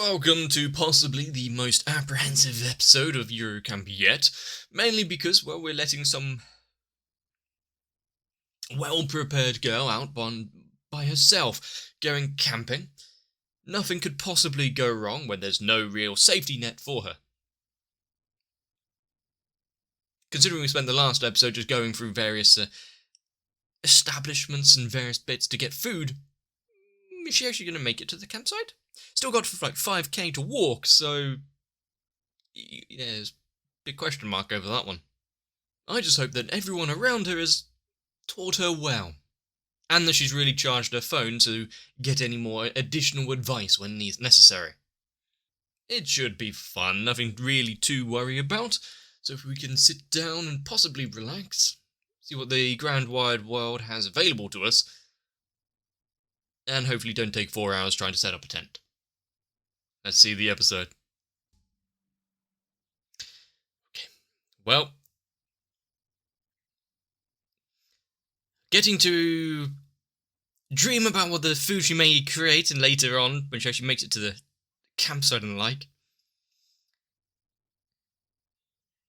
Welcome to possibly the most apprehensive episode of Yuru Camp yet, mainly because, well, we're letting some well-prepared girl out by herself, going camping. Nothing could possibly go wrong when there's no real safety net for her. Considering we spent the last episode just going through various establishments and various bits to get food, is she actually going to make it to the campsite? Still got like 5k to walk, so yeah, there's a big question mark over that one. I just hope that everyone around her has taught her well, and that she's really charged her phone to get any more additional advice when necessary. It should be fun, nothing really to worry about, so if we can sit down and possibly relax, see what the grand wide world has available to us, and hopefully don't take 4 hours trying to set up a tent. Let's see the episode. Okay, well, getting to dream about what the food she may create, and later on, when she actually makes it to the campsite and the like.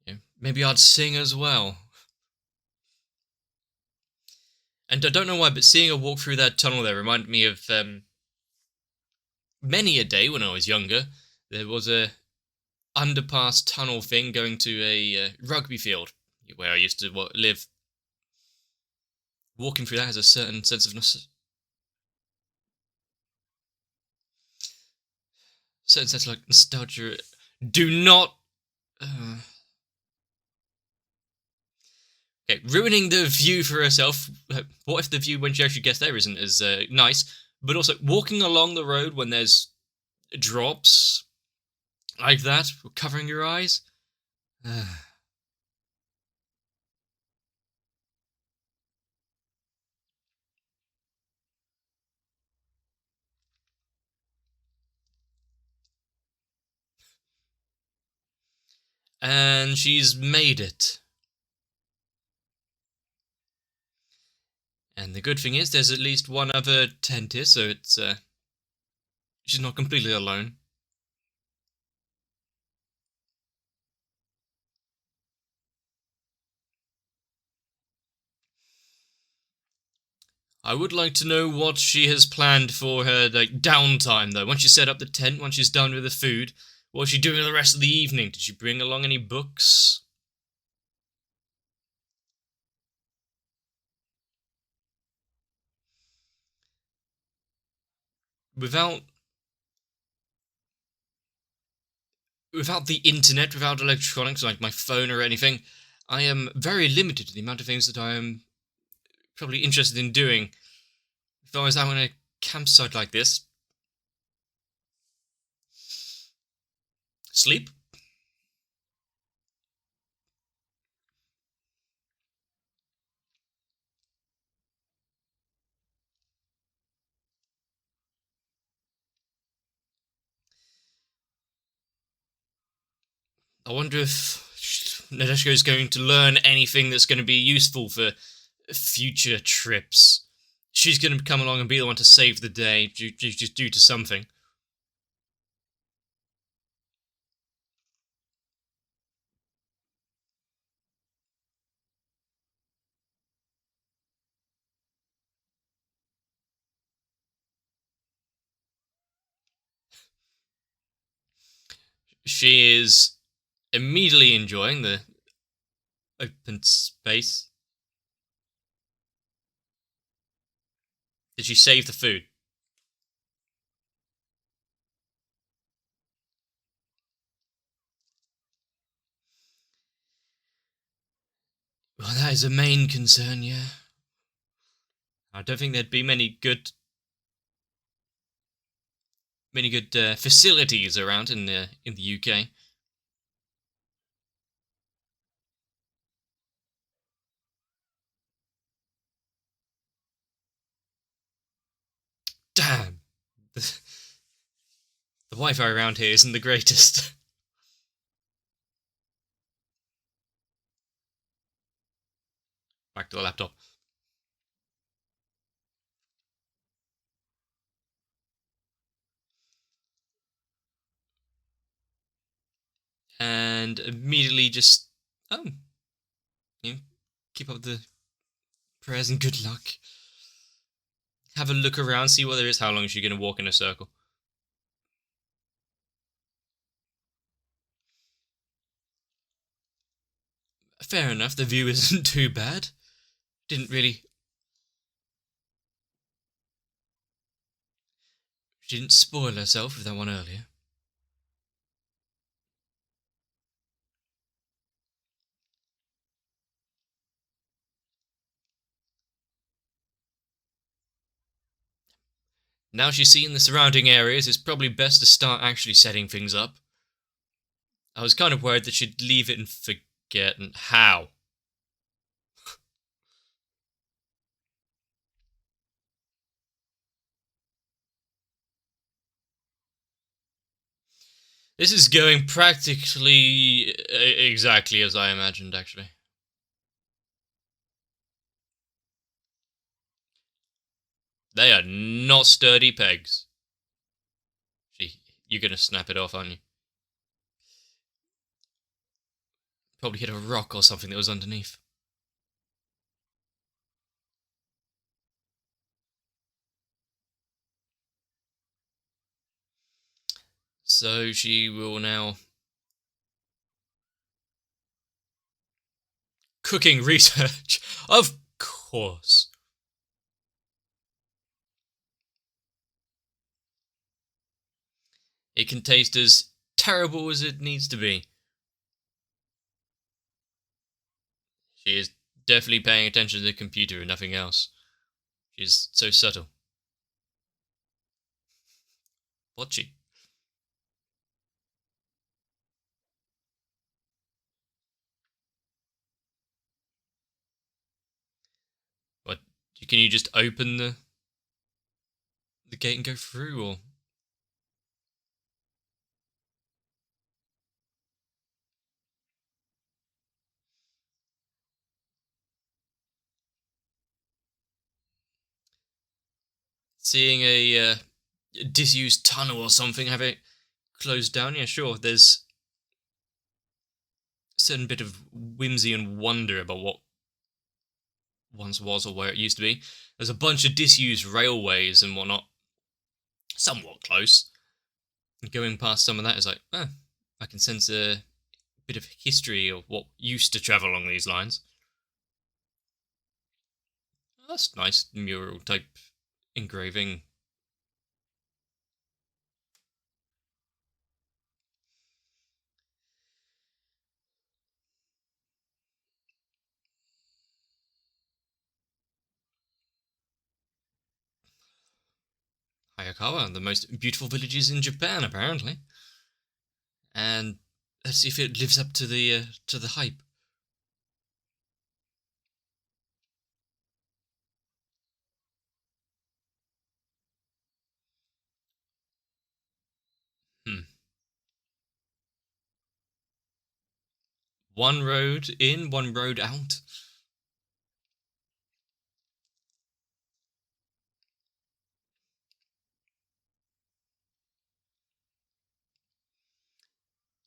Yeah, maybe I'd sing as well. And I don't know why, but seeing her walk through that tunnel there reminded me of many a day when I was younger. There was a underpass tunnel thing going to a rugby field where I used to live. Walking through that has a certain sense of like nostalgia. Do not. Okay, ruining the view for herself. What if the view when she actually gets there isn't as nice? But also walking along the road when there's drops like that, covering your eyes. And she's made it. And the good thing is there's at least one other tent here, so it's she's not completely alone. I would like to know what she has planned for her downtime though. Once she set up the tent, once she's done with the food, what's she doing the rest of the evening? Did she bring along any books? Without the internet, without electronics like my phone or anything, I am very limited to the amount of things that I am probably interested in doing. If I was out on a campsite like this, sleep. I wonder if Nadeshko is going to learn anything that's going to be useful for future trips. She's going to come along and be the one to save the day, just due to something. She is immediately enjoying the open space. Did she save the food? Well, that is a main concern, yeah. I don't think there'd be many good facilities around in the UK. Damn, the Wi-Fi around here isn't the greatest. Back to the laptop. and immediately just, oh, keep up the prayers and good luck. Have a look around, see what there is. How long is she going to walk in a circle? Fair enough, the view isn't too bad. Didn't really... She didn't spoil herself with that one earlier. Now she's seen the surrounding areas, it's probably best to start actually setting things up. I was kind of worried that she'd leave it and forget, and how? This is going practically exactly as I imagined, actually. They are not sturdy pegs. Gee, you're gonna snap it off, aren't you? Probably hit a rock or something that was underneath. So she will now... Cooking research. Of course. It can taste as terrible as it needs to be. She is definitely paying attention to the computer and nothing else. She is so subtle. What's she? What? Can you just open the gate and go through, or... Seeing a disused tunnel or something, have it closed down? Yeah, sure. There's a certain bit of whimsy and wonder about what once was or where it used to be. There's a bunch of disused railways and whatnot, somewhat close. And going past some of that is like, I can sense a bit of history of what used to travel along these lines. That's nice mural type engraving. Hayakawa, the most beautiful villages in Japan, apparently. And let's see if it lives up to the hype. Hmm. One road in, one road out.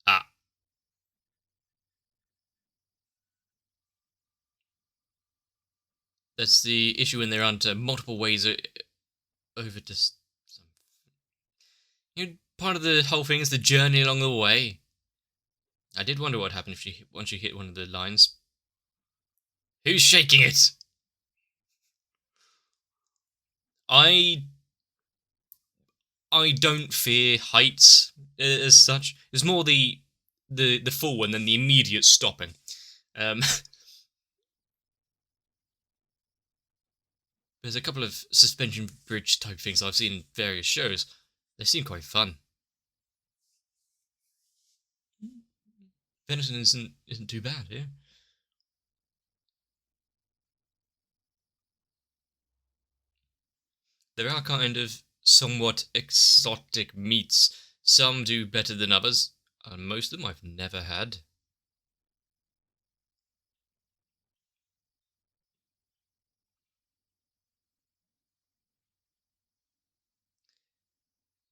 Ah, that's the issue when there aren't multiple ways over to. Part of the whole thing is the journey along the way. I did wonder what happened if once you hit one of the lines. Who's shaking it? I I don't fear heights as such. It's more the fall and then the immediate stopping. Um, there's a couple of suspension bridge type things I've seen in various shows. They seem quite fun. Venison isn't too bad, yeah. There are kind of somewhat exotic meats. Some do better than others, and most of them I've never had.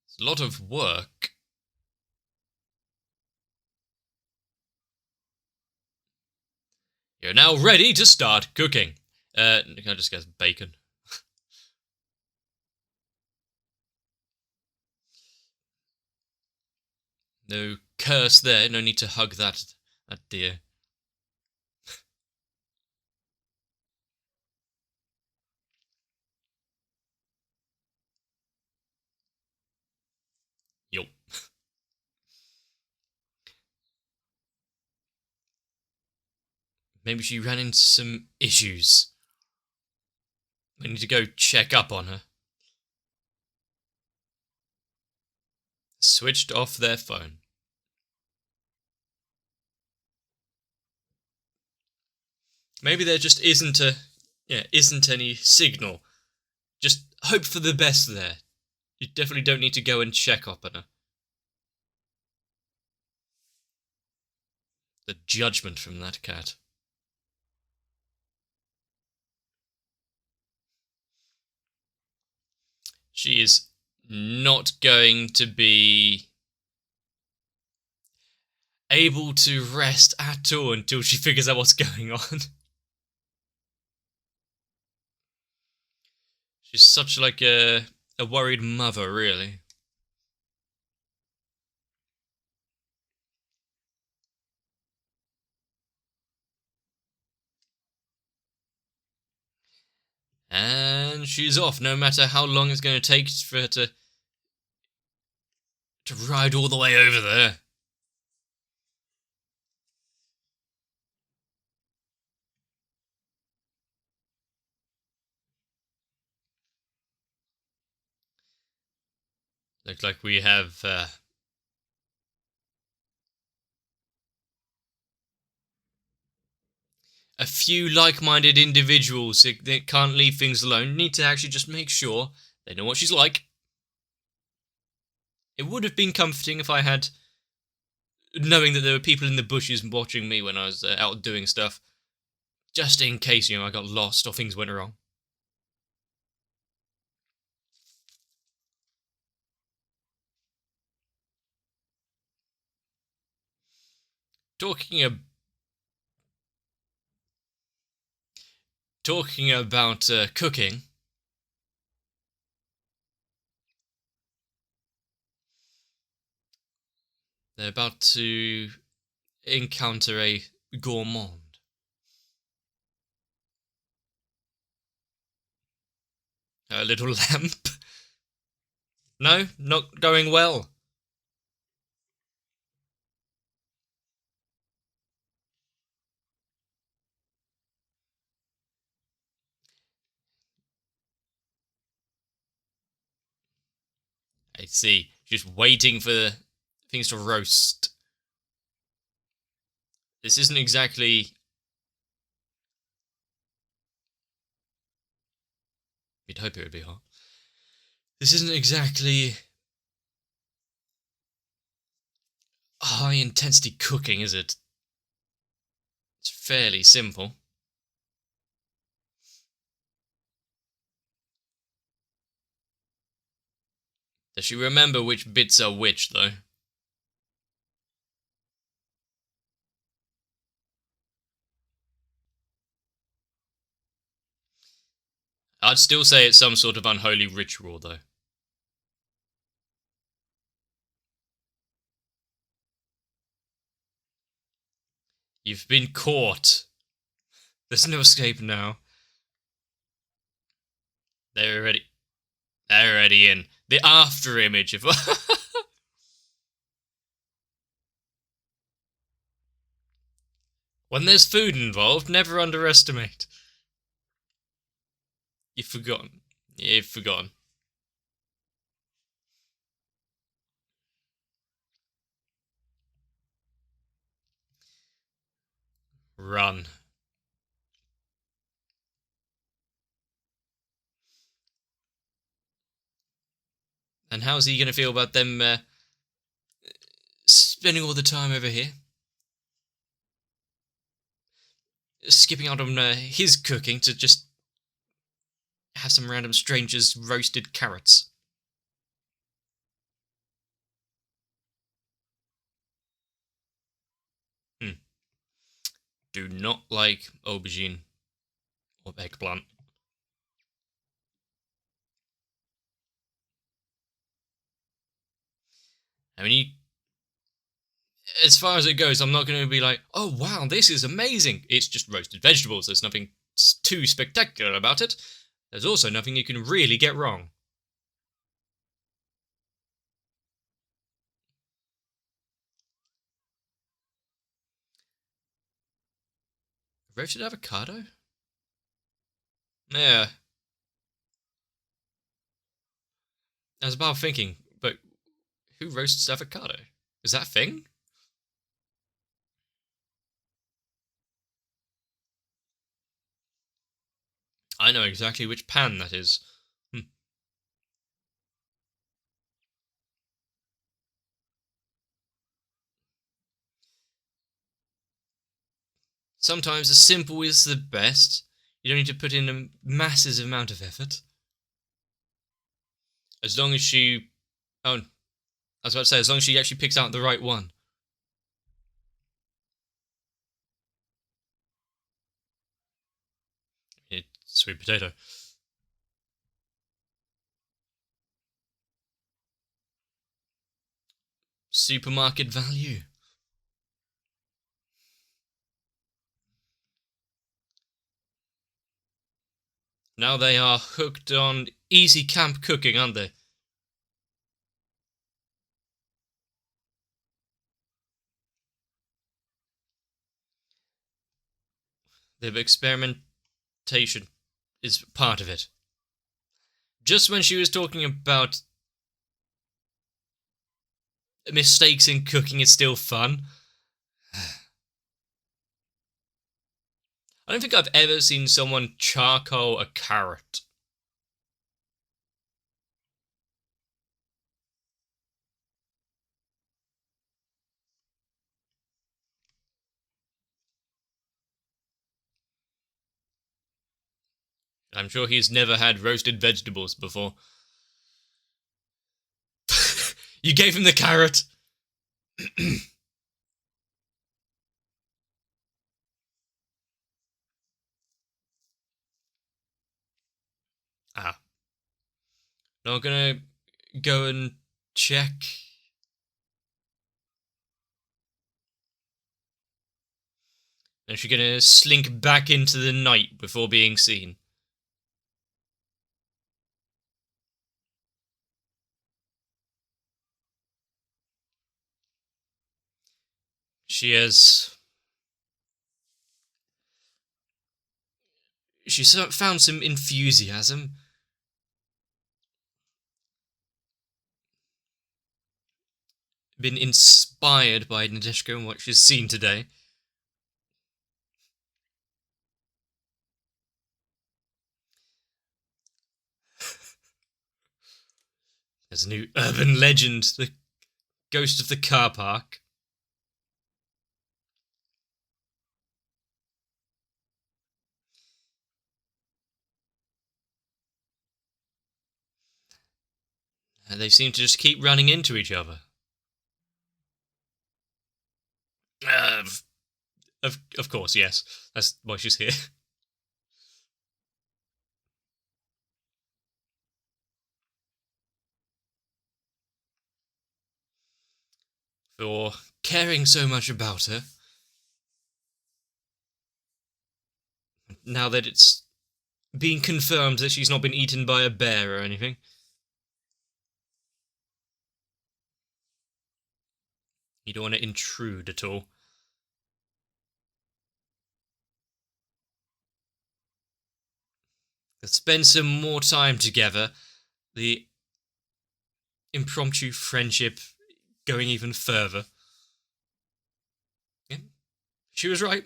It's a lot of work. You're now ready to start cooking. Can I just get bacon? No curse there. No need to hug that deer. Yup. Maybe she ran into some issues. We need to go check up on her. Switched off their phone. Maybe there just isn't any signal. Just hope for the best there. You definitely don't need to go and check up on her. The judgment from that cat. She is not going to be able to rest at all until she figures out what's going on. She's such like a worried mother, really. And she's off, no matter how long it's going to take for her to ride all the way over there. Looks like we have a few like-minded individuals that can't leave things alone. Need to actually just make sure they know what she's like. It would have been comforting if I had, knowing that there were people in the bushes watching me when I was out doing stuff, just in case, I got lost or things went wrong. Talking about cooking. They're about to encounter a gourmand. A little lamp. No, not going well. I see. Just waiting for things to roast. This isn't exactly... You'd hope it would be hot. This isn't exactly high-intensity cooking, is it? It's fairly simple. Does she remember which bits are which, though? I'd still say it's some sort of unholy ritual, though. You've been caught. There's no escape now. They're already in. The after image of... When there's food involved, never underestimate. You've forgotten. You've forgotten. Run. And how's he going to feel about them spending all the time over here? Skipping out on his cooking to just have some random stranger's roasted carrots. do not like aubergine or eggplant. I mean, as far as it goes, I'm not going to be like, oh wow, this is amazing. It's just roasted vegetables. There's nothing too spectacular about it. There's also nothing you can really get wrong. Roasted avocado? Yeah. I was about thinking, but who roasts avocado? Is that a thing? I know exactly which pan that is. Sometimes the simple is the best. You don't need to put in a massive amount of effort. As long as she... Oh, I was about to say, as long as she actually picks out the right one. It's sweet potato. Supermarket value. Now they are hooked on easy camp cooking, aren't they? The experimentation is part of it. Just when she was talking about mistakes in cooking is still fun. I don't think I've ever seen someone charcoal a carrot. I'm sure he's never had roasted vegetables before. You gave him the carrot. Ah. Not gonna go and check. And she's gonna slink back into the night before being seen. She has. She's found some enthusiasm. Been inspired by Nadeshko and what she's seen today. There's a new urban legend, the ghost of the car park. And they seem to just keep running into each other. Of course, yes. That's why she's here. For caring so much about her. Now that it's being confirmed that she's not been eaten by a bear or anything. You don't want to intrude at all. Let's spend some more time together. The impromptu friendship going even further. Yeah, she was right.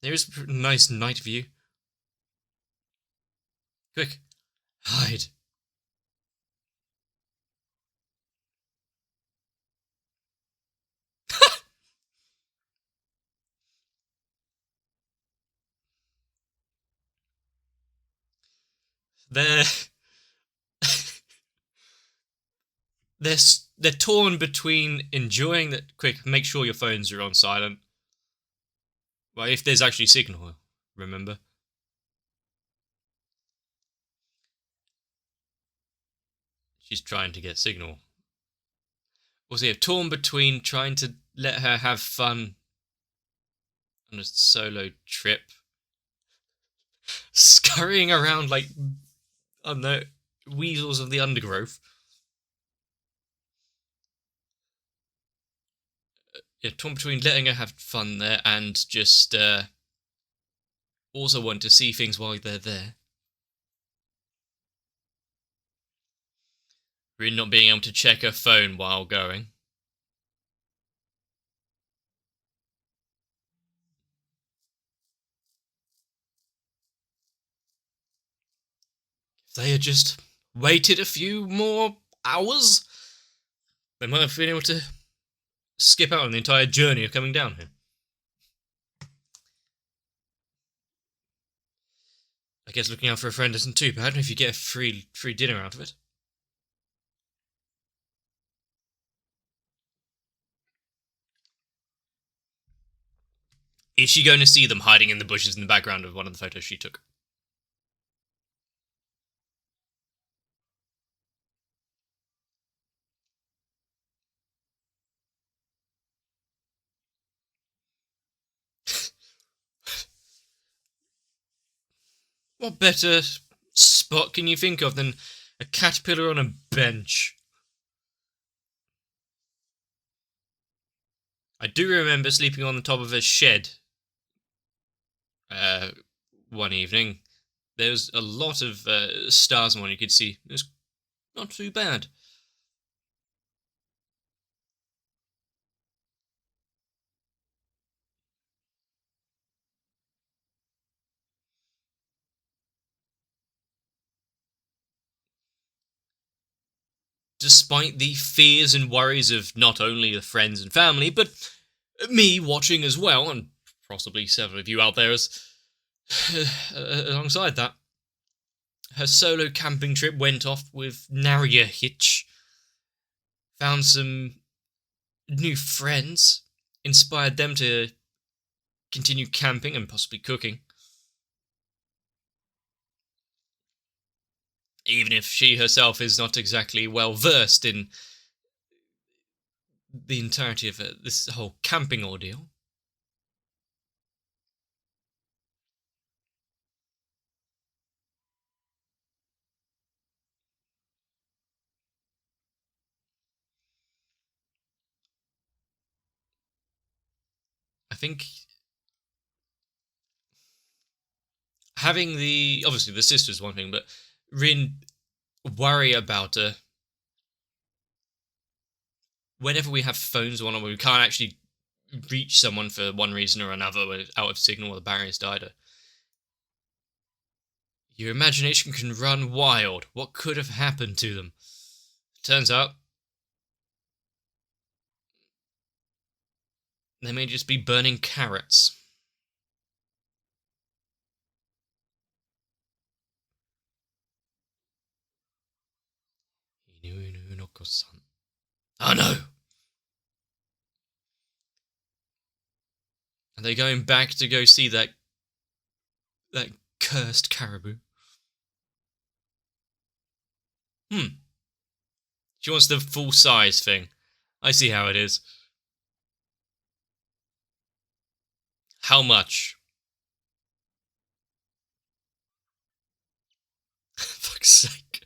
There is a nice night view. Quick, hide. They're they're they're torn between enjoying that. Quick, make sure your phones are on silent. Well, if there's actually signal, remember? She's trying to get signal. Was he torn between trying to let her have fun on a solo trip, scurrying around like, I don't know, weasels of the undergrowth? Yeah, torn between letting her have fun there and just also want to see things while they're there. Really not being able to check her phone while going. If they had just waited a few more hours, they might have been able to skip out on the entire journey of coming down here. I guess looking out for a friend isn't too bad if you get a free dinner out of it. Is she going to see them hiding in the bushes in the background of one of the photos she took? What better spot can you think of than a caterpillar on a bench? I do remember sleeping on the top of a shed one evening. There was a lot of stars on one you could see. It was not too bad. Despite the fears and worries of not only the friends and family, but me watching as well, and possibly several of you out there as alongside that, her solo camping trip went off with nary a hitch. Found some new friends, inspired them to continue camping and possibly cooking. Even if she herself is not exactly well versed in the entirety of this whole camping ordeal. I think having obviously the sister's one thing, but Rin worry about her whenever we have phones on, or we can't actually reach someone for one reason or another, we're out of signal or the barrier's died. Your imagination can run wild. What could have happened to them? Turns out they may just be burning carrots. Oh no! Are they going back to go see that cursed caribou? She wants the full size thing. I see how it is. How much? Fuck's sake.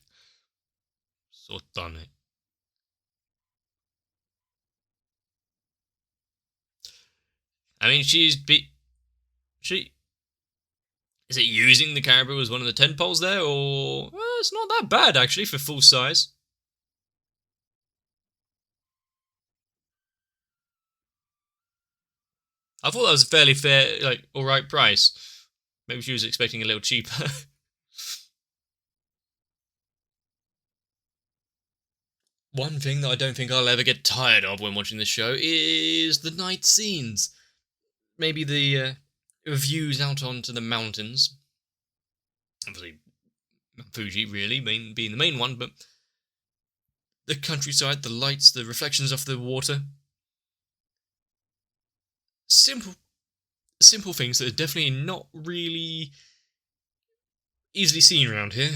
So done it. I mean, she is it using the caribou as one of the tent poles there, or it's not that bad actually for full size. I thought that was a fairly fair, like, alright price. Maybe she was expecting a little cheaper. One thing that I don't think I'll ever get tired of when watching this show is the night scenes. Maybe the views out onto the mountains. Obviously, Fuji really being the main one, but the countryside, the lights, the reflections off the water. Simple simple things that are definitely not really easily seen around here.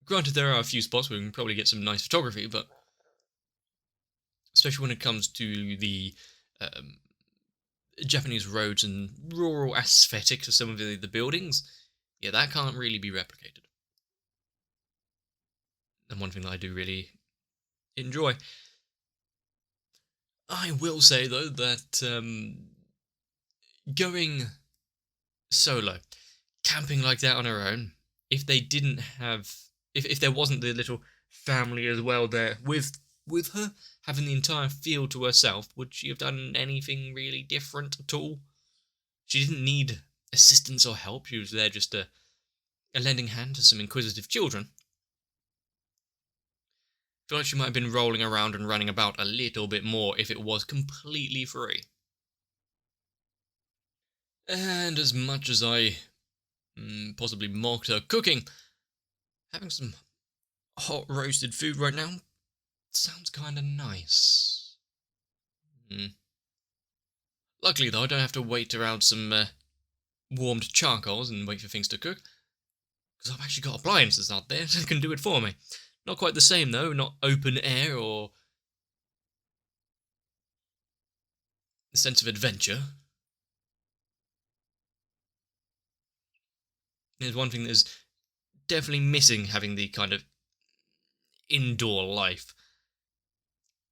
Granted, there are a few spots where we can probably get some nice photography, but especially when it comes to the um, Japanese roads and rural aesthetic of some of the buildings, yeah, that can't really be replicated. And one thing that I do really enjoy. I will say, though, that going solo, camping like that on her own, if they didn't have, if there wasn't the little family as well there with her, having the entire field to herself, would she have done anything really different at all? She didn't need assistance or help. She was there just a lending hand to some inquisitive children. I feel like she might have been rolling around and running about a little bit more if it was completely free. And as much as I possibly mocked her cooking, having some hot roasted food right now sounds kind of nice. Luckily, though, I don't have to wait around some warmed charcoals and wait for things to cook, because I've actually got appliances out there that can do it for me. Not quite the same, though, not open air or a sense of adventure. There's one thing that's definitely missing having the kind of indoor life.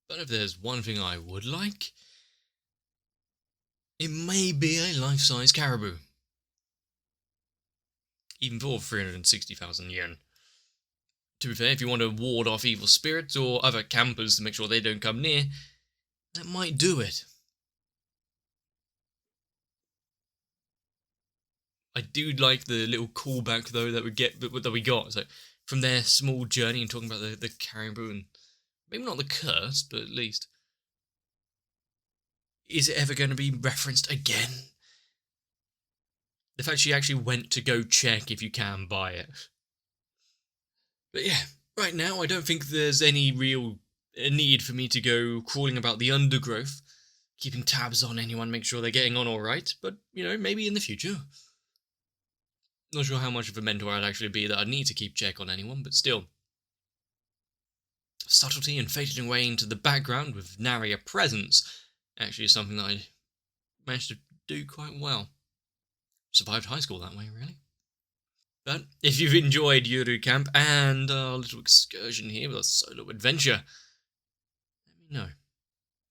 But if there's one thing I would like, it may be a life-size caribou. Even for 360,000 yen. To be fair, if you want to ward off evil spirits or other campers to make sure they don't come near, that might do it. I do like the little callback though that we got. So from their small journey and talking about the caribou and maybe not the curse, but at least, is it ever going to be referenced again? The fact she actually went to go check if you can buy it. But yeah, right now I don't think there's any real need for me to go crawling about the undergrowth, keeping tabs on anyone, make sure they're getting on alright, but, maybe in the future. Not sure how much of a mentor I'd actually be that I'd need to keep check on anyone, but still. Subtlety and fading away into the background with nary a presence actually is something that I managed to do quite well. Survived high school that way, really. But if you've enjoyed Yuru Camp and our little excursion here with a solo adventure, let me know.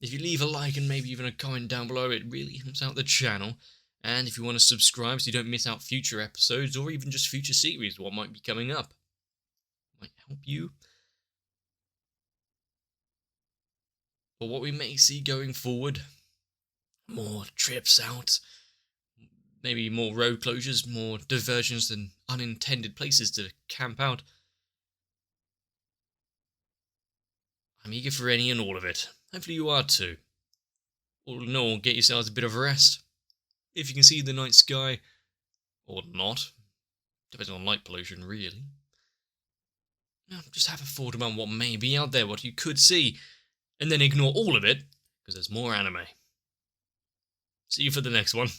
If you leave a like and maybe even a comment down below, it really helps out the channel. And if you want to subscribe so you don't miss out future episodes or even just future series, what might be coming up, might help you. But what we may see going forward, more trips out, maybe more road closures, more diversions and unintended places to camp out. I'm eager for any and all of it. Hopefully you are too. All in all, get yourselves a bit of rest. If you can see the night sky, or not, depends on light pollution, really. Just have a thought about what may be out there, what you could see, and then ignore all of it, because there's more anime. See you for the next one.